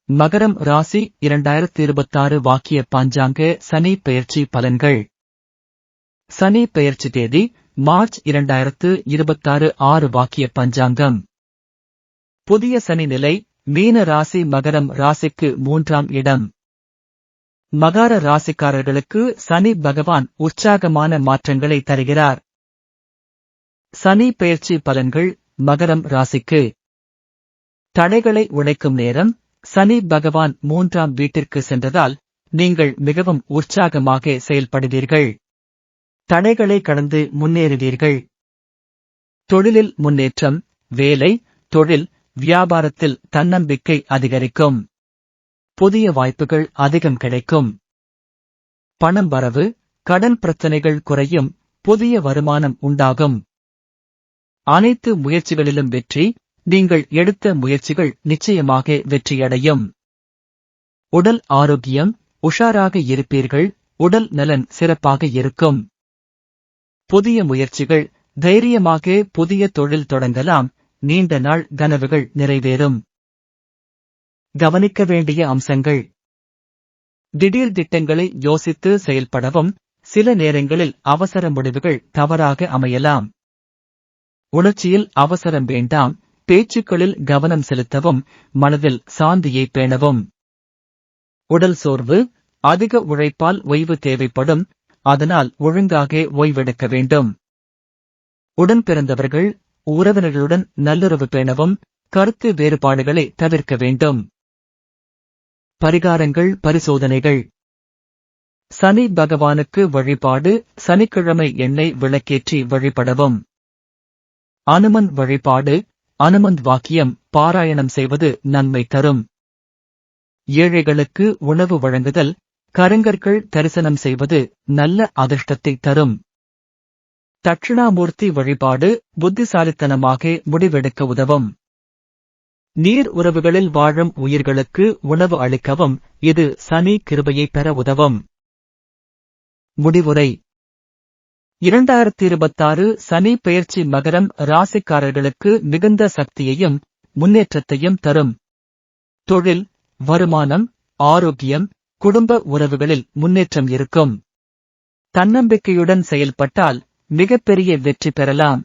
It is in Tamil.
மகரம் ராசி 2026 வாக்கிய பஞ்சாங்க சனி பெயர்ச்சி பலன்கள். சனி பெயர்ச்சி தேதி மார்ச் 2026 6 வாக்கிய பஞ்சாங்கம். புதிய சனி நிலை மீன ராசி மகரம் ராசிக்கு 3ஆம் இடம். மகர ராசிக்காரர்களுக்கு சனி பகவான் உற்சாகமான மாற்றங்களை தருகிறார். சனி பெயர்ச்சி பலன்கள் மகரம் ராசிக்கு. தடைகளை உடைக்கும் நேரம். சனி பகவான் 3ஆம் வீட்டிற்கு சென்றதால் நீங்கள் மிகவும் உற்சாகமாக செயல்படுவீர்கள். தடைகளை கடந்து முன்னேறுவீர்கள். தொழிலில் முன்னேற்றம். வேலை, தொழில், வியாபாரத்தில் தன்னம்பிக்கை அதிகரிக்கும். புதிய வாய்ப்புகள் அதிகம் கிடைக்கும். பணம் வரவு, கடன் பிரச்சனைகள் குறையும். புதிய வருமானம் உண்டாகும். அனைத்து முயற்சிகளிலும் வெற்றி. நீங்கள் எடுத்த முயற்சிகள் நிச்சயமாக வெற்றியடையும். உடல் ஆரோக்கியம். உஷாராக இருப்பீர்கள். உடல் நலன் சிறப்பாக இருக்கும். புதிய முயற்சிகள். தைரியமாக புதிய தொழில் தொடங்கலாம். நீண்ட நாள் கனவுகள் நிறைவேறும். கவனிக்க வேண்டிய அம்சங்கள். திடீர் திட்டங்களை யோசித்து செயல்படவும். சில நேரங்களில் அவசர முடிவுகள் தவறாக அமையலாம். உணர்ச்சியில் அவசரம் வேண்டாம். பேச்சுக்களில் கவனம் செலுத்தவும். மனதில் சாந்தியை பேணவும். உடல் சோர்வு. அதிக உழைப்பால் ஓய்வு தேவைப்படும். அதனால் ஒழுங்காக ஓய்வெடுக்க வேண்டும். உடன் பிறந்தவர்கள், உறவினர்களுடன் நல்லுறவு பேணவும். கருத்து வேறுபாடுகளை தவிர்க்க வேண்டும். பரிகாரங்கள் பரிசோதனைகள். சனி பகவானுக்கு வழிபாடு. சனிக்கிழமை எண்ணெய் விளக்கேற்றி வழிபடவும். அனுமன் வழிபாடு. அனுமந்த் வாக்கியம் பாராயணம் செய்வது நன்மை தரும். ஏழைகளுக்கு உணவு வழங்குதல். கருங்கற்கள் தரிசனம் செய்வது நல்ல அதிர்ஷ்டத்தை தரும். தட்சிணாமூர்த்தி வழிபாடு புத்திசாலித்தனமாக முடிவெடுக்க உதவும். நீர் உறவுகளில் வாழும் உயிர்களுக்கு உணவு அளிக்கவும். இது சனி கிருபையை பெற உதவும். முடிவுரை. 2026 சனி பெயர்ச்சி மகரம் ராசிக்காரர்களுக்கு மிகுந்த சக்தியையும் முன்னேற்றத்தையும் தரும். தொழில், வருமானம், ஆரோக்கியம், குடும்ப உறவுகளில் முன்னேற்றம் இருக்கும். தன்னம்பிக்கையுடன் செயல்பட்டால் மிகப்பெரிய வெற்றி பெறலாம்.